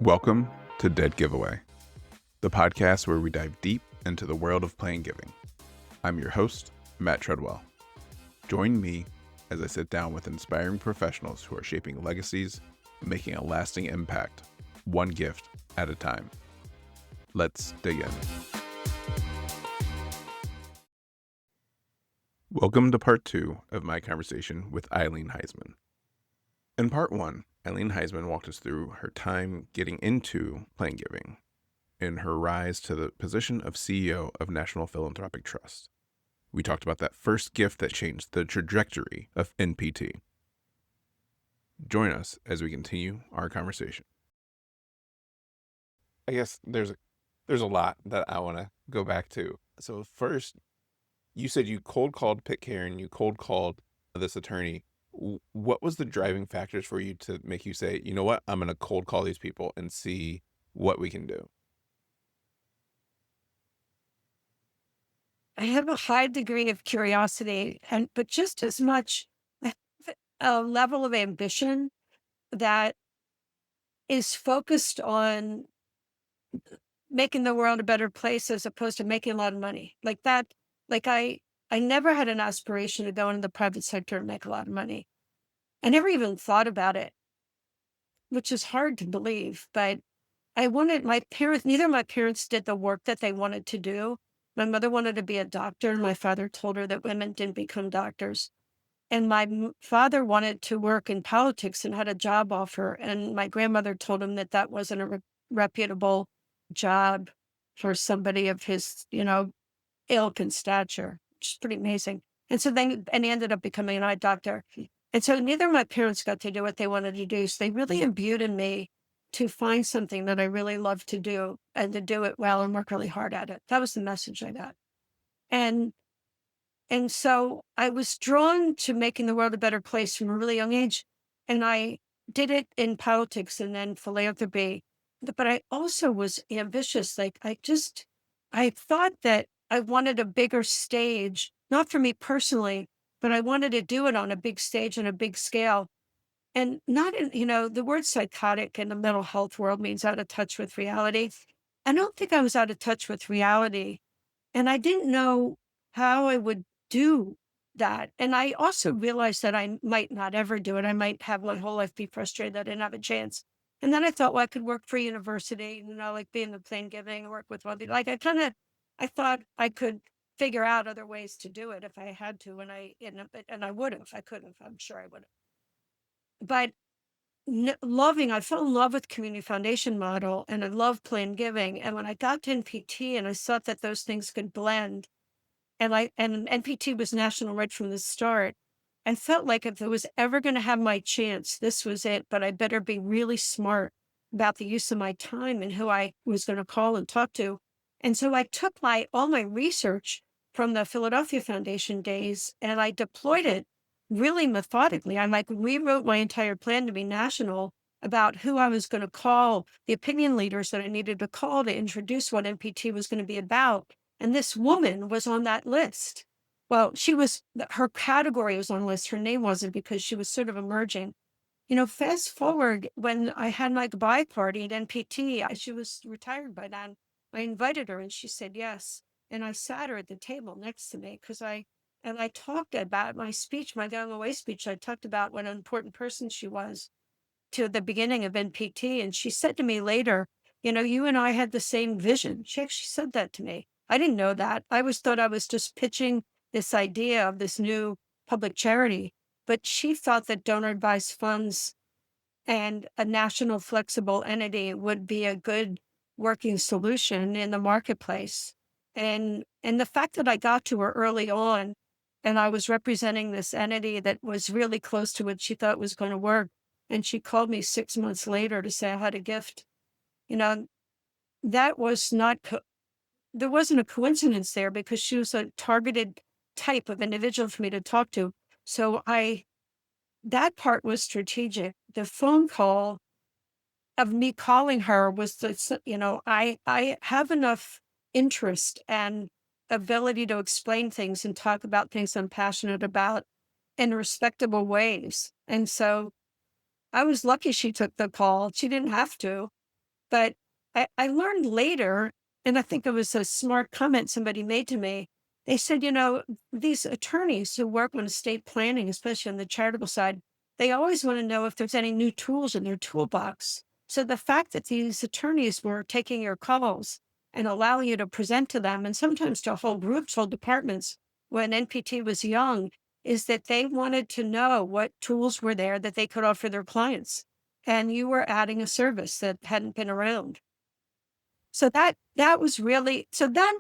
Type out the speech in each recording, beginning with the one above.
Welcome to Dead Giveaway, the podcast where we dive deep into the world of plan giving. I'm your host, Matt Treadwell. Join me as I sit down with inspiring professionals who are shaping legacies and making a lasting impact, one gift at a time. Let's dig in. Welcome to part 2 of my conversation with Eileen Heisman. In part 1, Eileen Heisman walked us through her time getting into plan giving and her rise to the position of CEO of National Philanthropic Trust. We talked about that first gift that changed the trajectory of NPT. Join us as we continue our conversation. I guess there's a lot that I want to go back to. So first, you said you cold called Pitcairn, you cold called this attorney. What was the driving factors for you to make you say, you know what, I'm going to cold call these people and see what we can do? I have a high degree of curiosity, but just as much a level of ambition that is focused on making the world a better place as opposed to making a lot of money. Like that, like I never had an aspiration to go into the private sector and make a lot of money. I never even thought about it, which is hard to believe, but I wanted my parents, neither of my parents did the work that they wanted to do. My mother wanted to be a doctor, and my father told her that women didn't become doctors. And my father wanted to work in politics and had a job offer. And my grandmother told him that that wasn't a reputable job for somebody of his, ilk and stature, which is pretty amazing. And so then, and he ended up becoming an eye doctor. And so neither of my parents got to do what they wanted to do. So they really imbued in me to find something that I really love to do and to do it well and work really hard at it. That was the message I got. And and so I was drawn to making the world a better place from a really young age. And I did it in politics and then philanthropy. But I also was ambitious. I thought that I wanted a bigger stage, not for me personally, but I wanted to do it on a big stage and a big scale. And not in, the word psychotic in the mental health world means out of touch with reality. I don't think I was out of touch with reality. And I didn't know how I would do that. And I also realized that I might not ever do it. I might have my whole life be frustrated that I didn't have a chance. And then I thought, well, I could work for a university, like be in the plane giving, work with wealthy. I thought I could figure out other ways to do it if I had to. And I would have, I could have, I'm sure I would have. But I fell in love with community foundation model and I love plan giving. And when I got to NPT and I saw that those things could blend, and NPT was national right from the start, I felt like if I was ever going to have my chance, this was it. But I better be really smart about the use of my time and who I was going to call and talk to. And so I took all my research from the Philadelphia Foundation days and I deployed it really methodically. I rewrote my entire plan to be national about who I was going to call, the opinion leaders that I needed to call to introduce what NPT was going to be about. And this woman was on that list. Well, her category was on the list. Her name wasn't because she was sort of emerging. Fast forward when I had my goodbye party at NPT, she was retired by then. I invited her and she said yes. And I sat her at the table next to me and I talked about my speech, my going away speech. I talked about what an important person she was to the beginning of NPT. And she said to me later, you and I had the same vision. She actually said that to me. I didn't know that. I always thought I was just pitching this idea of this new public charity, but she thought that donor advised funds and a national flexible entity would be a good working solution in the marketplace. And the fact that I got to her early on and I was representing this entity that was really close to what she thought was going to work. And she called me 6 months later to say I had a gift. You know, that was not, there wasn't a coincidence there because she was a targeted type of individual for me to talk to. So that part was strategic. The phone call of me calling her was I have enough interest and ability to explain things and talk about things I'm passionate about in respectable ways. And so I was lucky she took the call. She didn't have to. But I learned later, and I think it was a smart comment somebody made to me. They said, these attorneys who work on estate planning, especially on the charitable side, they always want to know if there's any new tools in their toolbox. So the fact that these attorneys were taking your calls and allowing you to present to them, and sometimes to whole groups, whole departments, when NPT was young, is that they wanted to know what tools were there that they could offer their clients. And you were adding a service that hadn't been around. So that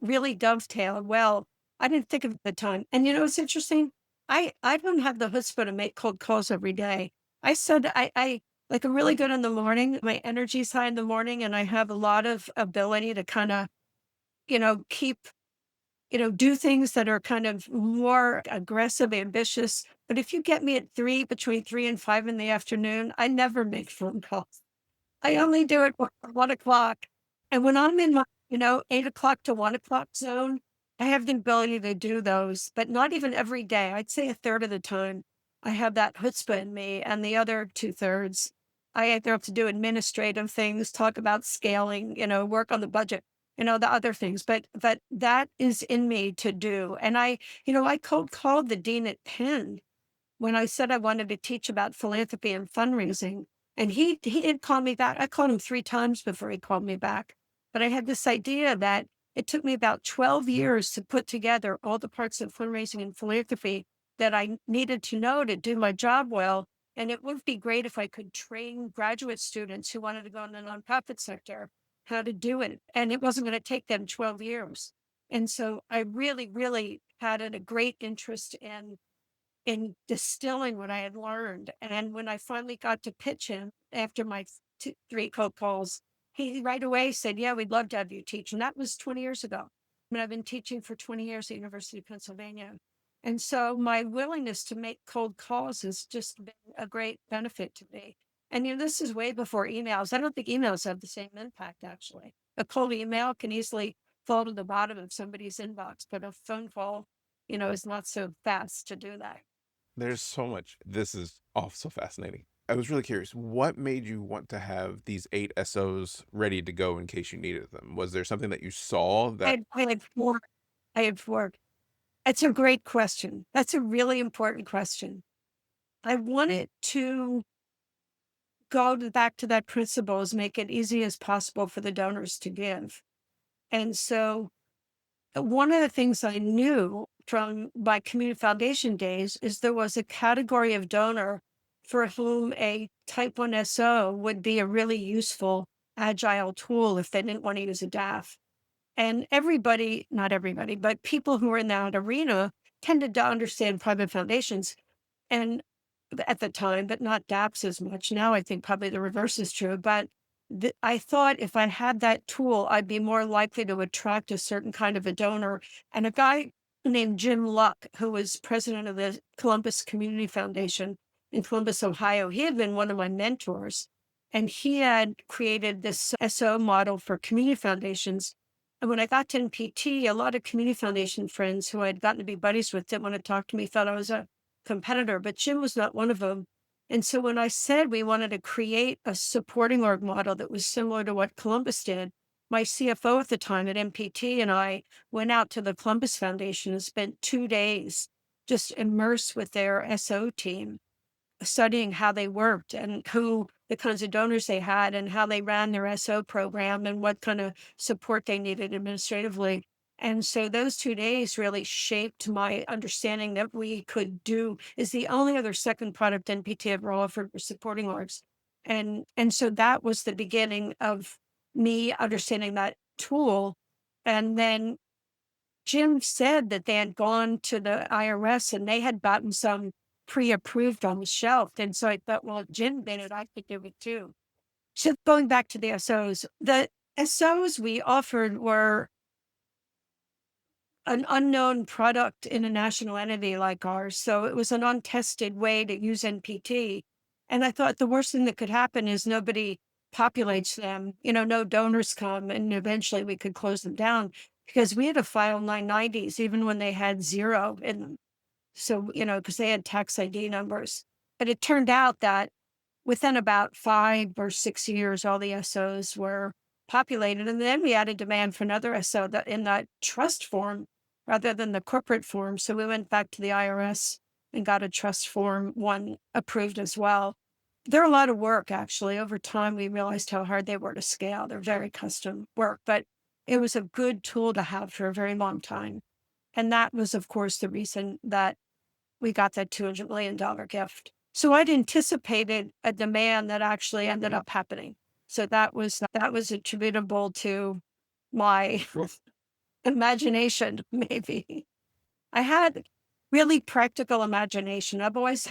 really dovetailed well. I didn't think of it at the time. And it's interesting. I don't have the chutzpah to make cold calls every day. I said I like I'm really good in the morning. My energy's high in the morning, and I have a lot of ability to kind of, keep, do things that are kind of more aggressive, ambitious. But if you get me at between 3 and 5 in the afternoon, I never make phone calls. I only do it 1 o'clock. And when I'm in my, 8 o'clock to 1 o'clock zone, I have the ability to do those, but not even every day. I'd say a third of the time I have that chutzpah in me, and the other two-thirds, I either have to do administrative things, talk about scaling, work on the budget, the other things. But that is in me to do. And I cold called the dean at Penn when I said I wanted to teach about philanthropy and fundraising, and he didn't call me back. I called him 3 times before he called me back. But I had this idea that it took me about 12 years to put together all the parts of fundraising and philanthropy that I needed to know to do my job well. And it would be great if I could train graduate students who wanted to go in the nonprofit sector how to do it. And it wasn't going to take them 12 years. And so I really, really had a great interest in distilling what I had learned. And when I finally got to pitch him after my 3 cold calls, he right away said, "Yeah, we'd love to have you teach." And that was 20 years ago. I mean, I've been teaching for 20 years at University of Pennsylvania. And so my willingness to make cold calls has just been a great benefit to me. And this is way before emails. I don't think emails have the same impact, actually. A cold email can easily fall to the bottom of somebody's inbox, but a phone call, is not so fast to do that. There's so much. This is all so fascinating. I was really curious. What made you want to have these 8 SOs ready to go in case you needed them? Was there something that you saw that I had 4. I had 4. That's a great question. That's a really important question. I wanted to back to that principle is make it easy as possible for the donors to give. And so one of the things I knew from my community foundation days is there was a category of donor for whom a type 1 SO would be a really useful agile tool if they didn't want to use a DAF. And everybody, not everybody, but people who are in that arena tended to understand private foundations and at the time, but not DApps as much. Now I think probably the reverse is true. But I thought if I had that tool, I'd be more likely to attract a certain kind of a donor. And a guy named Jim Luck, who was president of the Columbus Community Foundation in Columbus, Ohio, he had been one of my mentors. And he had created this SO model for community foundations. And when I got to NPT, a lot of community foundation friends who I had gotten to be buddies with didn't want to talk to me, thought I was a competitor, but Jim was not one of them. And so when I said we wanted to create a supporting org model that was similar to what Columbus did, my CFO at the time at MPT and I went out to the Columbus Foundation and spent 2 days just immersed with their SO team, studying how they worked and who the kinds of donors they had and how they ran their SO program and what kind of support they needed administratively. And so those 2 days really shaped my understanding that we could do is the only other second product NPT ever offered for supporting orgs. And so that was the beginning of me understanding that tool. And then Jim said that they had gone to the IRS and they had gotten some pre-approved on the shelf. And so I thought, well, if Jim did it, I could do it too. So going back to the the SOs we offered were an unknown product in a national entity like ours. So it was an untested way to use NPT. And I thought the worst thing that could happen is nobody populates them, no donors come, and eventually we could close them down because we had to file 990s even when they had 0 in them. So, because they had tax ID numbers. But it turned out that within about 5 or 6 years, all the SOs were populated. And then we added demand for another SO that in that trust form rather than the corporate form. So we went back to the IRS and got a trust form one approved as well. They're a lot of work, actually. Over time, we realized how hard they were to scale. They're very custom work, but it was a good tool to have for a very long time. And that was, of course, the reason that we got that $200 million gift. So I'd anticipated a demand that actually ended up happening. So that was attributable to my imagination, maybe. I had really practical imagination. I always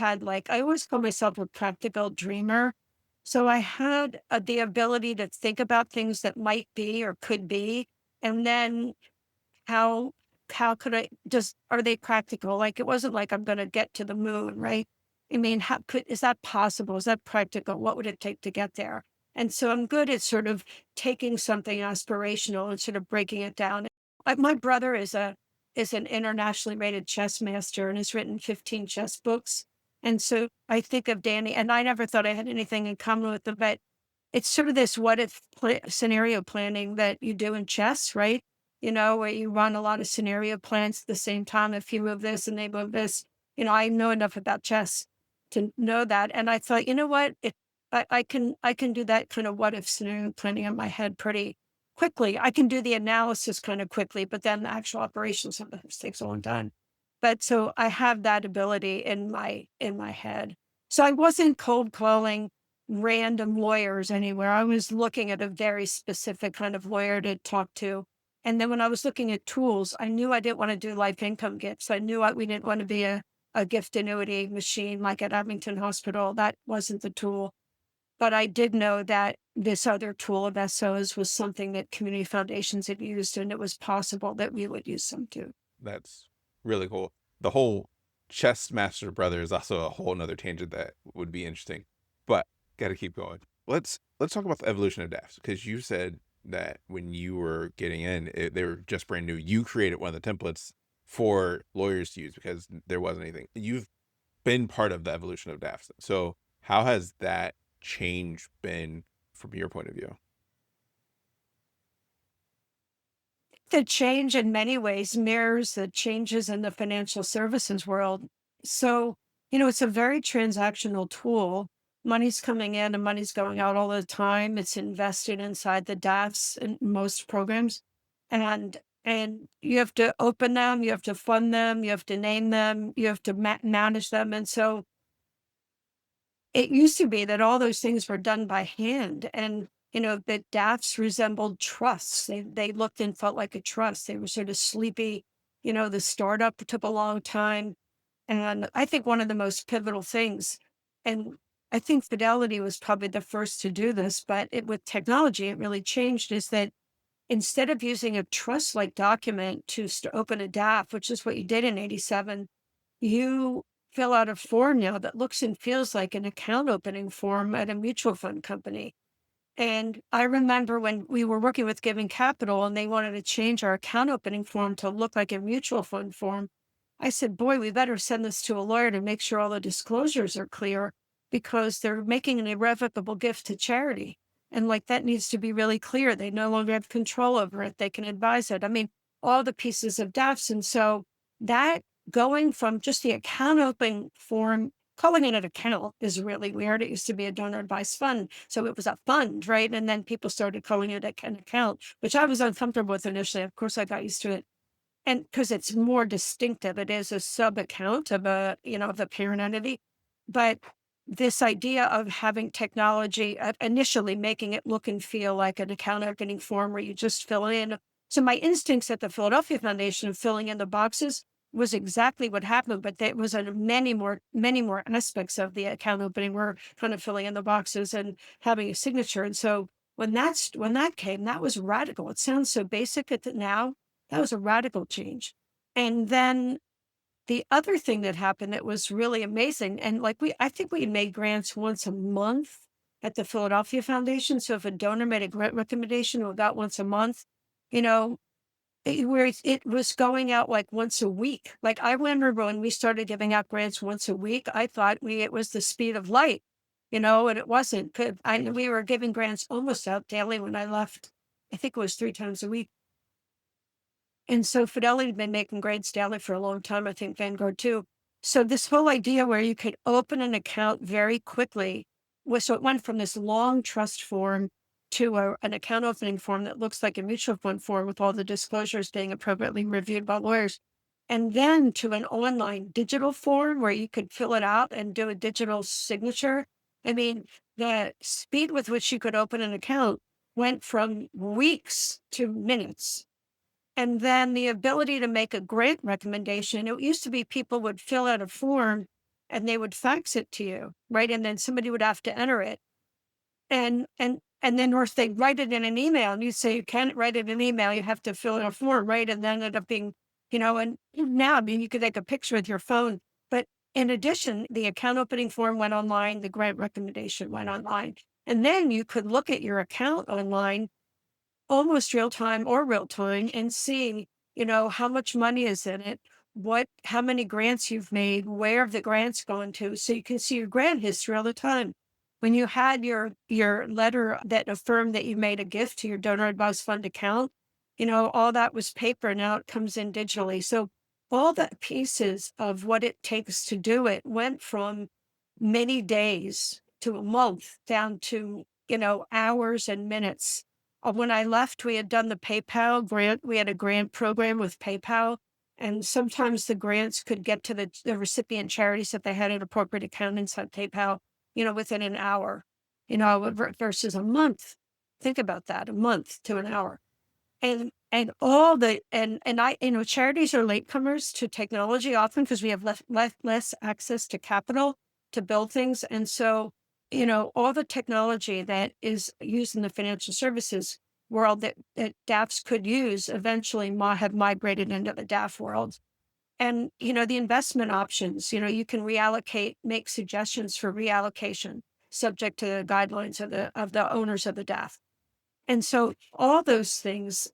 call myself a practical dreamer. So I had the ability to think about things that might be or could be, and then how how could I just are they practical? Like it wasn't like I'm gonna get to the moon, right? I mean, how could is that possible? Is that practical? What would it take to get there? And so I'm good at sort of taking something aspirational and sort of breaking it down. My brother is an internationally rated chess master and has written 15 chess books. And so I think of Danny, and I never thought I had anything in common with him, but it's sort of this what if scenario planning that you do in chess, right? Where you run a lot of scenario plans at the same time. If you move this and they move this, I know enough about chess to know that. And I thought, you know what? I can do that kind of what if scenario planning in my head pretty quickly. I can do the analysis kind of quickly, but then the actual operation sometimes takes a long time. But so I have that ability in my head. So I wasn't cold calling random lawyers anywhere. I was looking at a very specific kind of lawyer to talk to. And then when I was looking at tools, I knew I didn't want to do life income gifts. I knew we didn't want to be a gift annuity machine like at Abington Hospital. That wasn't the tool. But I did know that this other tool of SOs was something that community foundations had used, and it was possible that we would use them too. That's really cool. The whole chess master brother is also a whole nother tangent that would be interesting, but got to keep going. Let's talk about the evolution of DAFs, because you said that when you were getting in, they were just brand new. You created one of the templates for lawyers to use because there wasn't anything. You've been part of the evolution of DAFs. So how has that change been from your point of view? The change in many ways mirrors the changes in the financial services world. So, it's a very transactional tool. Money's coming in and money's going out all the time. It's invested inside the DAFs in most programs. And you have to open them, you have to fund them, you have to name them, you have to manage them. And so it used to be that all those things were done by hand, and, that DAFs resembled trusts. They looked and felt like a trust. They were sort of sleepy. The startup took a long time. And I think one of the most pivotal things, and I think Fidelity was probably the first to do this, but with technology, it really changed, is that instead of using a trust-like document to open a DAF, which is what you did in 87, you fill out a form now that looks and feels like an account opening form at a mutual fund company. And I remember when we were working with Giving Capital and they wanted to change our account opening form to look like a mutual fund form. I said, boy, we better send this to a lawyer to make sure all the disclosures are clear, because they're making an irrevocable gift to charity. And like that needs to be really clear. They no longer have control over it. They can advise it. I mean, all the pieces of DAFs. And so that going from just the account opening form, calling it an account is really weird. It used to be a donor advised fund. So it was a fund, right? And then people started calling it an account, which I was uncomfortable with initially. Of course, I got used to it. And because it's more distinctive, it is a sub account of of the parent entity. But this idea of having technology, initially making it look and feel like an account opening form where you just fill in. So my instincts at the Philadelphia Foundation of filling in the boxes was exactly what happened, but there was many more aspects of the account opening were kind of filling in the boxes and having a signature. And so when that came, that was radical. It sounds so basic now. That was a radical change. And then the other thing that happened that was really amazing, and I think we made grants once a month at the Philadelphia Foundation. So if a donor made a grant recommendation, we got once a month, you know, where it was going out like once a week. Like I remember when we started giving out grants once a week, I thought it was the speed of light, and it wasn't. We were giving grants almost out daily when I left I think it was 3 times a week. And so Fidelity had been making grades daily for a long time. I think Vanguard too. So this whole idea where you could open an account very quickly was, so it went from this long trust form to an account opening form that looks like a mutual fund form with all the disclosures being appropriately reviewed by lawyers. And then to an online digital form where you could fill it out and do a digital signature. I mean, the speed with which you could open an account went from weeks to minutes. And then the ability to make a grant recommendation. It used to be people would fill out a form and they would fax it to you, right? And then somebody would have to enter it. And then, or if they write it in an email and you say you can't write it in an email, you have to fill in a form, right? And then end up being, and now, I mean, you could take a picture with your phone. But in addition, the account opening form went online, the grant recommendation went online. And then you could look at your account online almost real time and see, how much money is in it, how many grants you've made, where have the grants gone to. So you can see your grant history all the time. When you had your letter that affirmed that you made a gift to your donor advised fund account, all that was paper. Now it comes in digitally. So all the pieces of what it takes to do it went from many days to a month down to, hours and minutes. When I left, we had done the PayPal grant. We had a grant program with PayPal. And sometimes the grants could get to the recipient charities if they had an appropriate account inside PayPal, within an hour, versus a month. Think about that, a month to an hour. And all the and I, charities are latecomers to technology often because we have less access to capital to build things. And so, all the technology that is used in the financial services world that DAFs could use eventually have migrated into the DAF world. And, the investment options, you can reallocate, make suggestions for reallocation subject to the guidelines of the owners of the DAF. And so all those things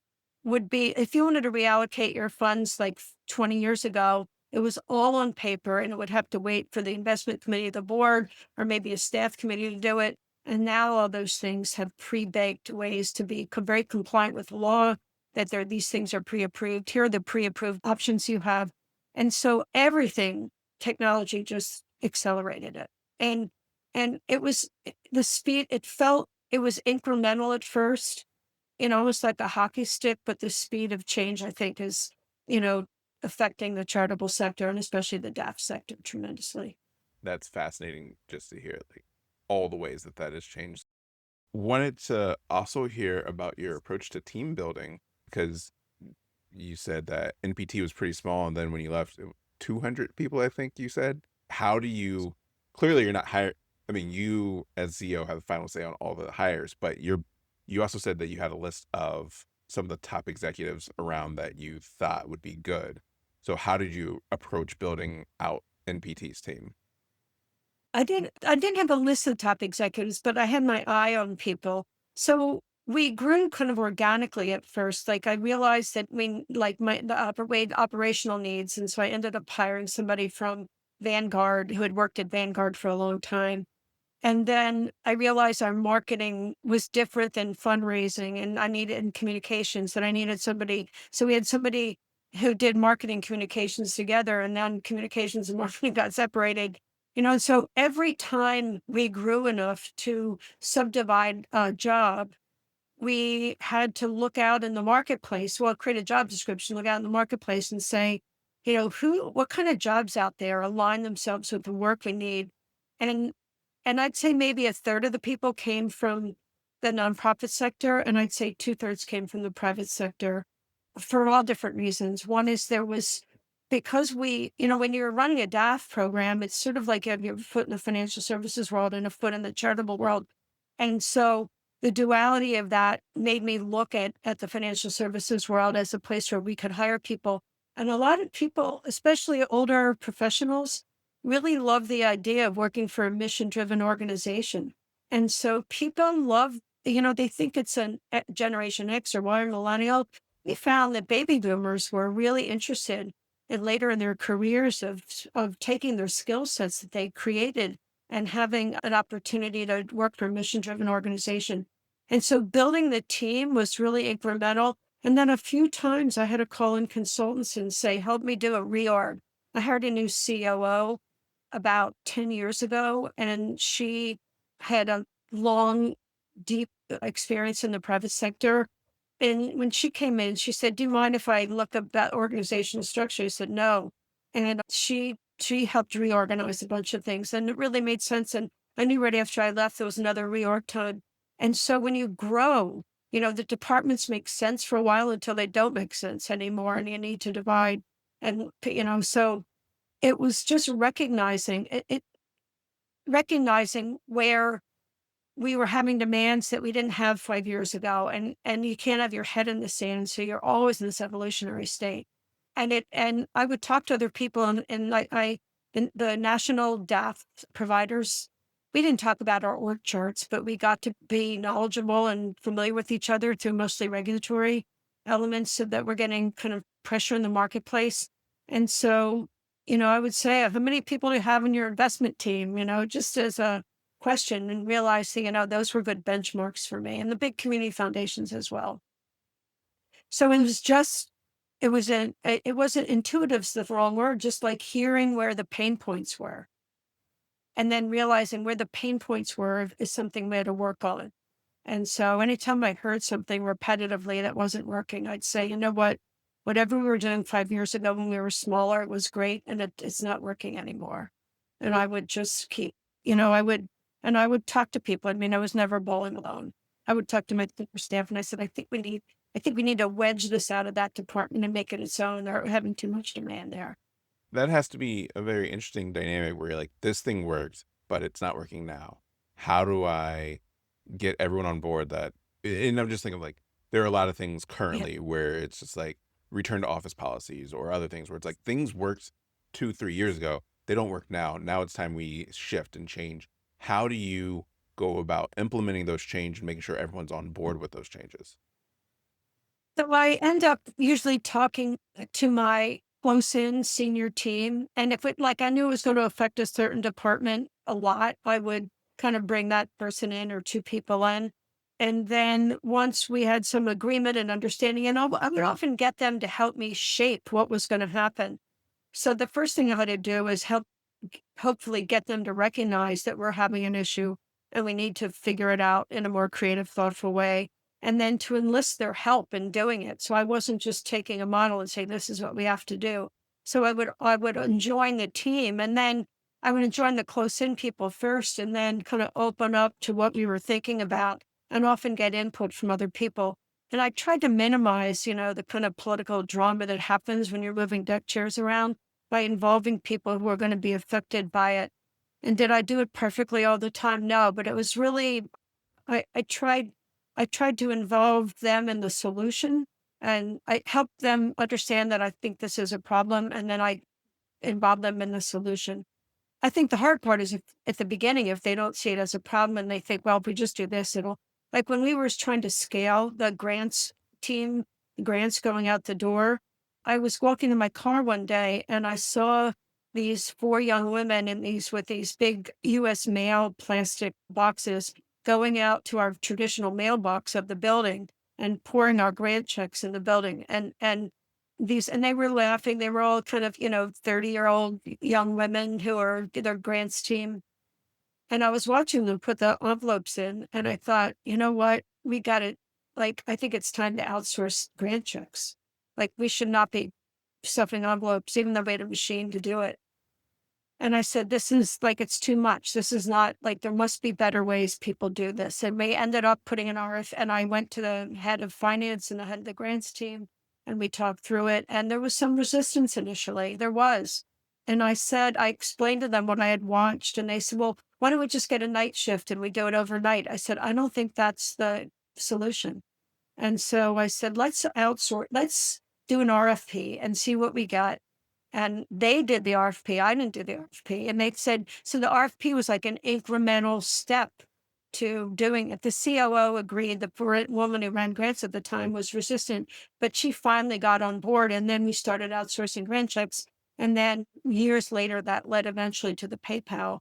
would be, if you wanted to reallocate your funds like 20 years ago, it was all on paper and it would have to wait for the investment committee of the board or maybe a staff committee to do it. And now all those things have pre-baked ways to be very compliant with law, that these things are pre-approved. Here are the pre-approved options you have. And so everything, technology just accelerated it. And it was the speed, it was incremental at first, almost like a hockey stick, but the speed of change, I think, is, affecting the charitable sector and especially the DAF sector tremendously. That's fascinating just to hear like all the ways that has changed. Wanted to also hear about your approach to team building because you said that NPT was pretty small, and then when you left, 200 people, I think you said. How do you? Clearly, you're not hired. I mean, you as CEO have the final say on all the hires, but you also said that you had a list of some of the top executives around that you thought would be good. So how did you approach building out NPT's team? I didn't have a list of top executives, but I had my eye on people. So we grew kind of organically at first. Like I realized that we like operational needs. And so I ended up hiring somebody from Vanguard who had worked at Vanguard for a long time. And then I realized our marketing was different than fundraising and I needed in communications that I needed somebody. So we had somebody who did marketing communications together and then communications and marketing got separated. So every time we grew enough to subdivide a job, we had to look out in the marketplace. Well, create a job description, look out in the marketplace and say, what kind of jobs out there align themselves with the work we need. And and I'd say maybe a third of the people came from the nonprofit sector, and I'd say two-thirds came from the private sector for all different reasons. One is because when you're running a DAF program, it's sort of like you have your foot in the financial services world and a foot in the charitable world. And so the duality of that made me look at the financial services world as a place where we could hire people. And a lot of people, especially older professionals, really love the idea of working for a mission driven organization. And so people love, they think it's a Generation X or Y or millennial. We found that baby boomers were really interested in later in their careers of taking their skill sets that they created and having an opportunity to work for a mission driven organization. And so building the team was really incremental. And then a few times I had to call in consultants and say, help me do a reorg. I hired a new COO about 10 years ago, and she had a long, deep experience in the private sector. And when she came in, she said, do you mind if I look up that organizational structure? I said, no. And she helped reorganize a bunch of things, and it really made sense. And I knew right after I left, there was another reorg time. And so when you grow, the departments make sense for a while until they don't make sense anymore, and you need to divide. And, so it was just recognizing where we were having demands that we didn't have 5 years ago, and you can't have your head in the sand, so you're always in this evolutionary state. And I would talk to other people, and in the national DAF providers, we didn't talk about our org charts, but we got to be knowledgeable and familiar with each other through mostly regulatory elements, so that we're getting kind of pressure in the marketplace. And so, I would say, how many people do you have in your investment team, just as a question, and realizing, those were good benchmarks for me, and the big community foundations as well. So it wasn't intuitive's the wrong word, just like hearing where the pain points were, and then realizing where the pain points were is something we had to work on. And so anytime I heard something repetitively that wasn't working, I'd say, you know what? Whatever we were doing 5 years ago when we were smaller, it was great, and it's not working anymore. And I would just keep, and I would talk to people. I mean, I was never bowling alone. I would talk to my senior staff, and I said, I think we need to wedge this out of that department and make it its own. They're having too much demand there. That has to be a very interesting dynamic where you're like, this thing works, but it's not working now. How do I get everyone on board that? And I'm just thinking like, there are a lot of things Yeah. currently where it's just like return to office policies or other things where it's like things worked 2, 3 years ago. They don't work now. Now it's time we shift and change. How do you go about implementing those changes and making sure everyone's on board with those changes? So I end up usually talking to my close in senior team. And if I knew it was going to affect a certain department a lot, I would kind of bring that person in or two people in. And then once we had some agreement and understanding, and I would often get them to help me shape what was going to happen. So the first thing I had to do is hopefully get them to recognize that we're having an issue and we need to figure it out in a more creative, thoughtful way. And then to enlist their help in doing it. So I wasn't just taking a model and saying, this is what we have to do. So I would join the team, and then I would join the close in people first, and then kind of open up to what we were thinking about, and often get input from other people. And I tried to minimize, the kind of political drama that happens when you're moving deck chairs around by involving people who are going to be affected by it. And did I do it perfectly all the time? No, but it was really, I tried to involve them in the solution, and I helped them understand that I think this is a problem, and then I involve them in the solution. I think the hard part is, if at the beginning, if they don't see it as a problem and they think, well, if we just do this, it'll, like when we were trying to scale the grants team, grants going out the door, I was walking in my car one day and I saw these four young women with these big US mail plastic boxes going out to our traditional mailbox of the building and pouring our grant checks in the building. And they were laughing. They were all kind of, 30-year-old young women who are their grants team. And I was watching them put the envelopes in, and I thought, you know what? We got it. Like, I think it's time to outsource grant checks. Like, we should not be stuffing envelopes, even though we had a machine to do it. And I said, this is like, it's too much. This is not like, there must be better ways people do this. And we ended up putting an RF, and I went to the head of finance and the head of the grants team, and we talked through it. And there was some resistance initially. There was. And I explained to them what I had watched, and they said, well, why don't we just get a night shift and we do it overnight? I said, I don't think that's the solution. And so I said, let's do an RFP and see what we got. And they did the RFP. I didn't do the RFP. And they said, so the RFP was like an incremental step to doing it. The COO agreed. The woman who ran grants at the time was resistant, but she finally got on board. And then we started outsourcing grant checks. And then years later, that led eventually to the PayPal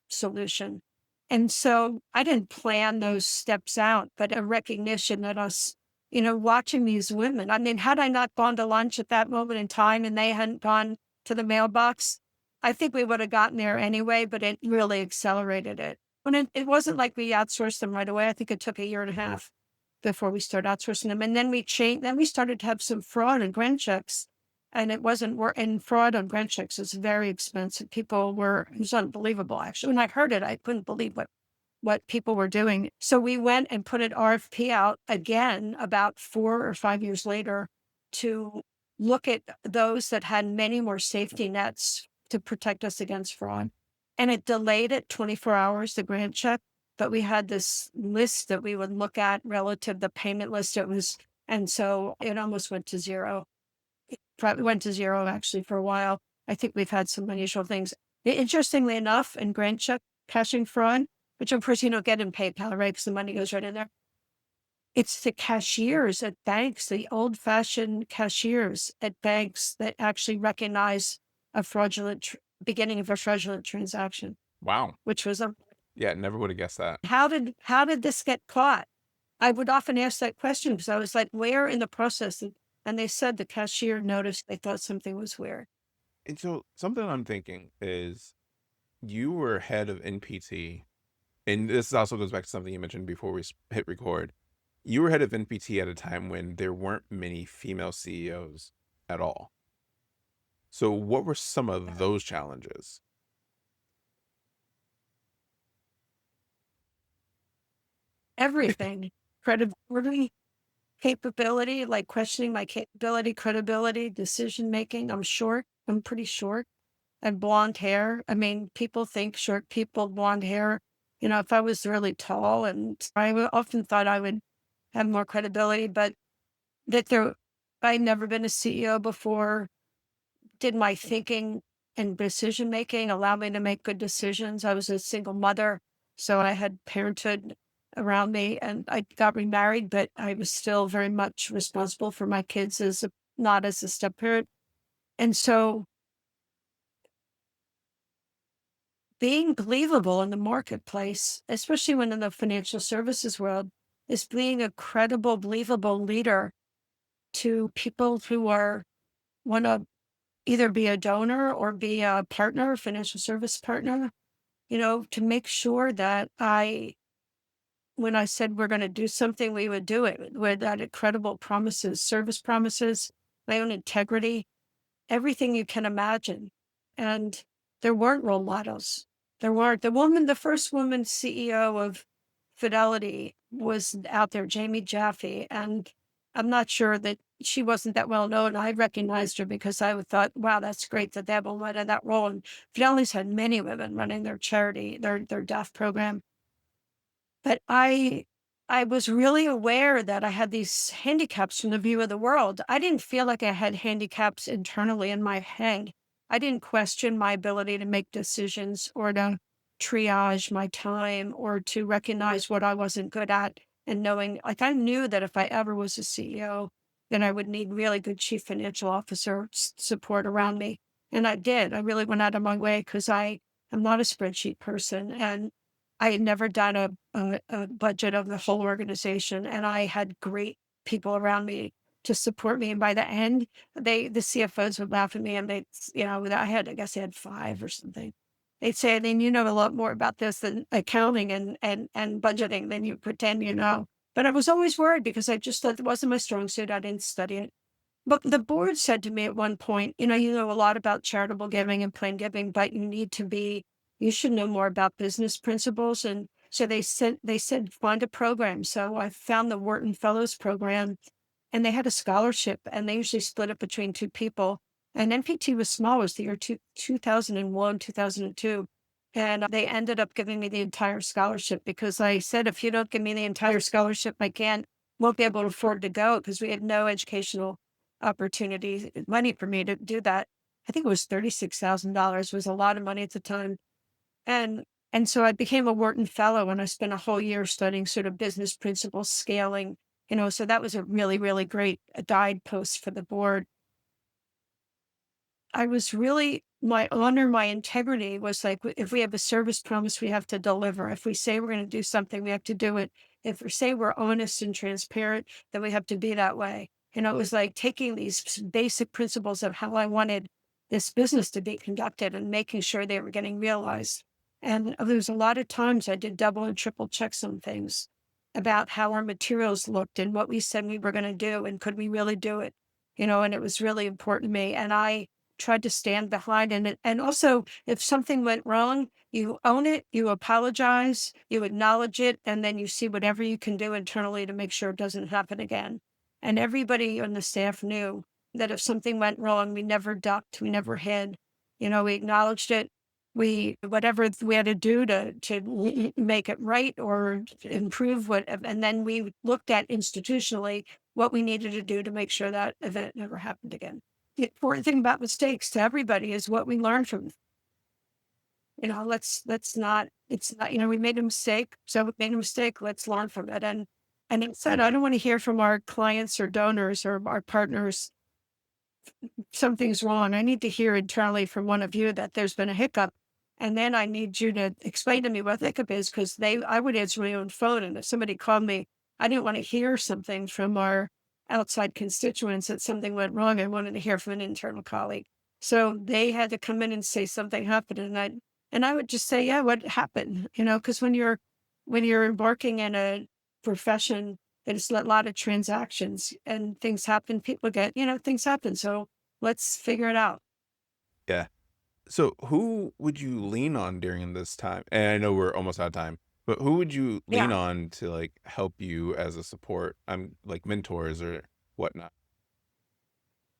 solution. And so I didn't plan those steps out, but a recognition that us, watching these women. I mean, had I not gone to lunch at that moment in time and they hadn't gone to the mailbox, I think we would have gotten there anyway, but it really accelerated it. When it wasn't like we outsourced them right away. I think it took a year and a half before we started outsourcing them. And then we started to have some fraud and grant checks. And it wasn't work and fraud on grant checks is very expensive. It was unbelievable actually. When I heard it, I couldn't believe what people were doing. So we went and put an RFP out again about 4 or 5 years later to look at those that had many more safety nets to protect us against fraud. And it delayed it 24 hours, the grant check. But we had this list that we would look at relative the payment list. And so it almost went to zero. It probably went to zero actually for a while. I think we've had some unusual things. Interestingly enough, in grant check cashing fraud, which of course you don't get in PayPal, right? Because the money goes right in there. It's the cashiers at banks, the old fashioned cashiers at banks that actually recognize a beginning of a fraudulent transaction, Wow. which was Yeah, never would have guessed that. how did this get caught? I would often ask that question because I was like, where in the process? And they said the cashier noticed they thought something was weird. And so something I'm thinking is you were head of NPT, and this also goes back to something you mentioned before we hit record. You were head of NPT at a time when there weren't many female CEOs at all. So what were some of those challenges? Everything, credibility, capability, like questioning my capability, credibility, decision making. I'm short. I'm pretty short and blonde hair. I mean, people think short people, blonde hair. If I was really tall, and often thought I would have more credibility, but that there, I'd never been a CEO before. Did my thinking and decision making allow me to make good decisions? I was a single mother, so I had parenthood around me, and I got remarried, but I was still very much responsible for my kids not as a step parent. And so being believable in the marketplace, especially when in the financial services world, is being a credible, believable leader to people who want to either be a donor or be a partner, financial service partner, to make sure that when I said we're going to do something, we would do it with that credible promises, service promises, my own integrity, everything you can imagine. And there weren't role models. There weren't. The first woman CEO of Fidelity was out there, Jamie Jaffe. And I'm not sure that she wasn't that well known. I recognized her because I thought, wow, that's great that they have a woman in that role. And Fidelity's had many women running their charity, their deaf program. But I was really aware that I had these handicaps from the view of the world. I didn't feel like I had handicaps internally in my head. I didn't question my ability to make decisions or to triage my time or to recognize what I wasn't good at. And knowing, like, I knew that if I ever was a CEO, then I would need really good chief financial officer support around me. And I did. I really went out of my way because I am not a spreadsheet person. And I had never done a budget of the whole organization, and I had great people around me to support me. And by the end, the CFOs would laugh at me, and I guess I had 5 or something. They'd say, "I mean, you know a lot more about this than accounting and budgeting than you pretend you know." But I was always worried because I just thought it wasn't my strong suit. I didn't study it. But the board said to me at one point, you know a lot about charitable giving and plain giving, but you should know more about business principles. And so they said, find a program. So I found the Wharton Fellows program, and they had a scholarship, and they usually split it between 2 people. And NPT was small, it was the year 2001, 2002. And they ended up giving me the entire scholarship because I said, if you don't give me the entire scholarship, won't be able to afford to go because we had no educational opportunity, money for me to do that. I think it was $36,000 was a lot of money at the time. And and so I became a Wharton Fellow, and I spent a whole year studying sort of business principles, scaling, so that was a really, really great guidepost for the board. I was really my honor, my integrity was like, if we have a service promise, we have to deliver. If we say we're going to do something, we have to do it. If we say we're honest and transparent, then we have to be that way. It was like taking these basic principles of how I wanted this business to be conducted and making sure they were getting realized. And there was a lot of times I did double and triple checks on things about how our materials looked and what we said we were going to do and could we really do it, and it was really important to me. And I tried to stand behind it. And also, if something went wrong, you own it, you apologize, you acknowledge it, and then you see whatever you can do internally to make sure it doesn't happen again. And everybody on the staff knew that if something went wrong, we never ducked, we never hid. We acknowledged it. We whatever we had to do to make it right or to improve what, and then we looked at institutionally what we needed to do to make sure that event never happened again. The important thing about mistakes to everybody is what we learn from them. Let's not, it's not, we made a mistake. So we made a mistake. Let's learn from it. And it said, I don't want to hear from our clients or donors or our partners, something's wrong. I need to hear internally from one of you that there's been a hiccup. And then I need you to explain to me what the hiccup is, because I would answer my own phone. And if somebody called me, I didn't want to hear something from our outside constituents that something went wrong. I wanted to hear from an internal colleague. So they had to come in and say something happened. And I would just say, yeah, what happened? Because when you're embarking in a profession, it's a lot of transactions and things happen. People get, things happen. So let's figure it out. Yeah. So who would you lean on during this time? And I know we're almost out of time, but who would you lean Yeah. on to like help you as a support? I'm like mentors or whatnot.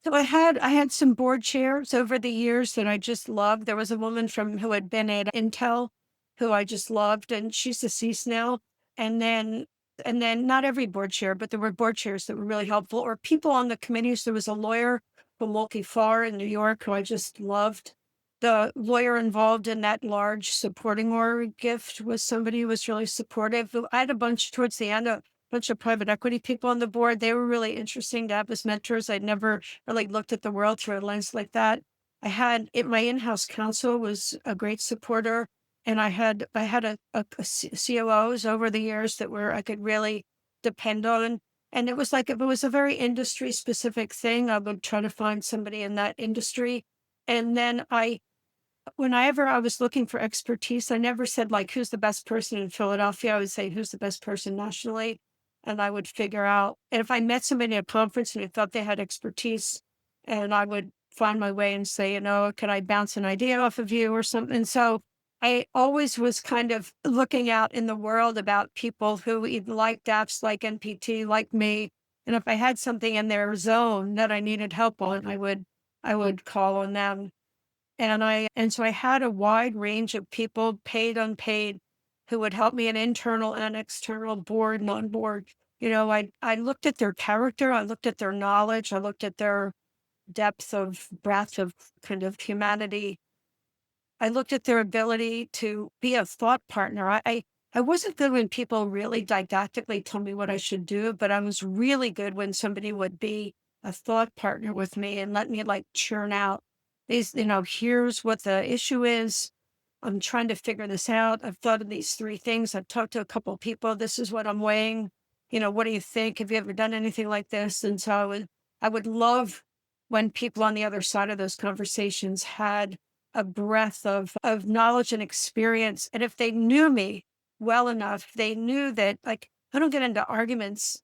So I had some board chairs over the years that I just loved. There was a woman who had been at Intel who I just loved, and she's deceased now. And then not every board chair, but there were board chairs that were really helpful, or people on the committees. There was a lawyer from Mulkey Farr in New York who I just loved. The lawyer involved in that large supporting org gift was somebody who was really supportive. I had a bunch towards the end, a bunch of private equity people on the board. They were really interesting to have as mentors. I'd never really looked at the world through a lens like that. My in-house counsel was a great supporter, and I had COOs over the years that were I could really depend on. And it was like if it was a very industry specific thing, I would try to find somebody in that industry. And then whenever I was looking for expertise, I never said like who's the best person in Philadelphia. I would say who's the best person nationally, and I would figure out. And if I met somebody at a conference and I thought they had expertise, and I would find my way and say, can I bounce an idea off of you or something? So I always was kind of looking out in the world about people who either like apps, like NPT, like me. And if I had something in their zone that I needed help on, I would call on them. And so I had a wide range of people, paid, unpaid, who would help me in internal and external, board, non-board. I looked at their character, I looked at their knowledge, I looked at their breadth of kind of humanity. I looked at their ability to be a thought partner. I wasn't good when people really didactically told me what I should do, but I was really good when somebody would be a thought partner with me and let me like churn out here's what the issue is. I'm trying to figure this out. I've thought of these three things. I've talked to a couple of people. This is what I'm weighing. What do you think? Have you ever done anything like this? And so I would love when people on the other side of those conversations had a breadth of knowledge and experience. And if they knew me well enough, they knew that like I don't get into arguments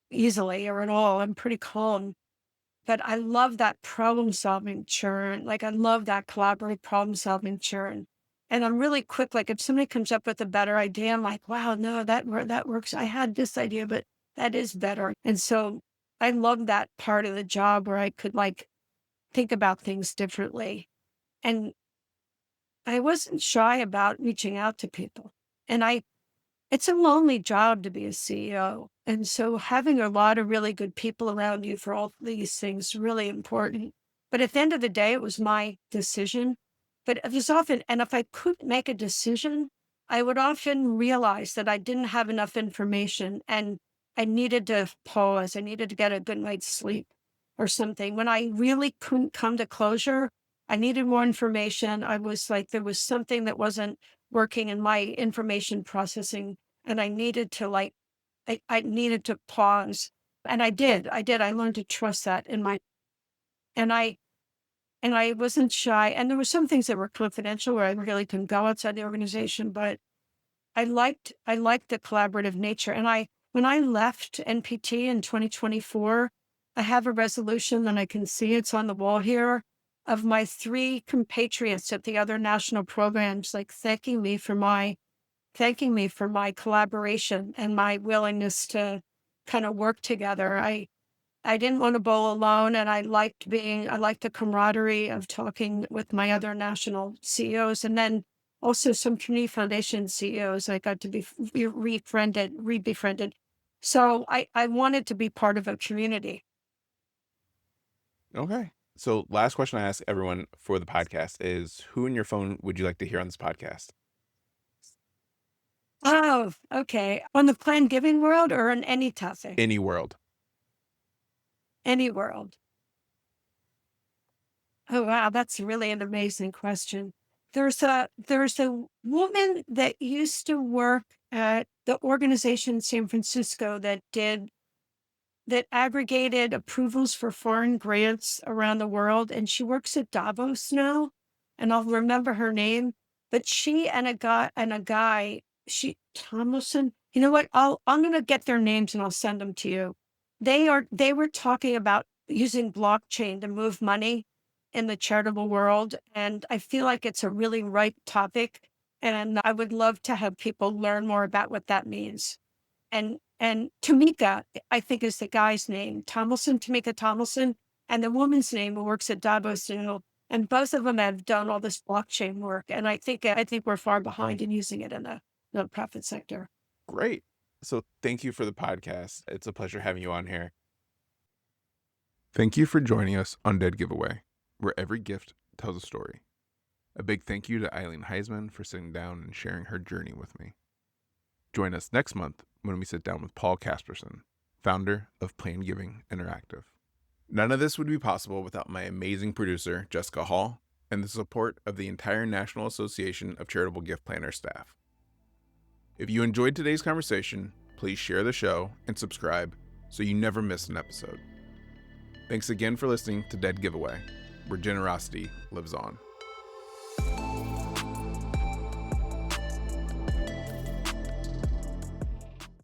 easily or at all. I'm pretty calm, but I love that problem solving churn. Like I love that collaborative problem solving churn. And I'm really quick. Like if somebody comes up with a better idea, I'm like, wow, no, that works. I had this idea, but that is better. And so I love that part of the job where I could like think about things differently. And I wasn't shy about reaching out to people. And it's a lonely job to be a CEO. And so having a lot of really good people around you for all these things is really important. But at the end of the day, it was my decision. But it was often, and if I couldn't make a decision, I would often realize that I didn't have enough information and I needed to pause. I needed to get a good night's sleep or something. When I really couldn't come to closure, I needed more information. I was like, there was something that wasn't working in my information processing, and I needed to I needed to pause. And I did. I learned to trust that in my and I wasn't shy. And there were some things that were confidential where I really couldn't go outside the organization, but I liked the collaborative nature. And when I left NPT in 2024, I have a resolution and I can see it's on the wall here of my three compatriots at the other national programs, like thanking me for my collaboration and my willingness to kind of work together. I didn't want to bowl alone, and I liked the camaraderie of talking with my other national CEOs, and then also some community foundation CEOs. I got to be re-befriended. So I wanted to be part of a community. Okay. So last question I ask everyone for the podcast is, who in your phone would you like to hear on this podcast? Oh, okay. On the planned giving world or in any topic, Any world. any world. Oh, wow, that's really an amazing question. There's a woman that used to work at the organization in San Francisco that aggregated approvals for foreign grants around the world, and she works at Davos now, and I'll remember her name. But she and a guy, she Tomlinson. You know what? I'm gonna get their names and I'll send them to you. They were talking about using blockchain to move money in the charitable world, and I feel like it's a really ripe topic, and I would love to have people learn more about what that means. And Tamika, I think is the guy's name, Tamika Tomlinson, and the woman's name who works at Davos, and both of them have done all this blockchain work. And I think we're far behind in using it in the nonprofit sector. Great. So thank you for the podcast. It's a pleasure having you on here. Thank you for joining us on Dead Giveaway, where every gift tells a story. A big thank you to Eileen Heisman for sitting down and sharing her journey with me. Join us next month when we sit down with Paul Casperson, founder of Planned Giving Interactive. None of this would be possible without my amazing producer, Jessica Hall, and the support of the entire National Association of Charitable Gift Planners staff. If you enjoyed today's conversation, please share the show and subscribe so you never miss an episode. Thanks again for listening to Dead Giveaway, where generosity lives on.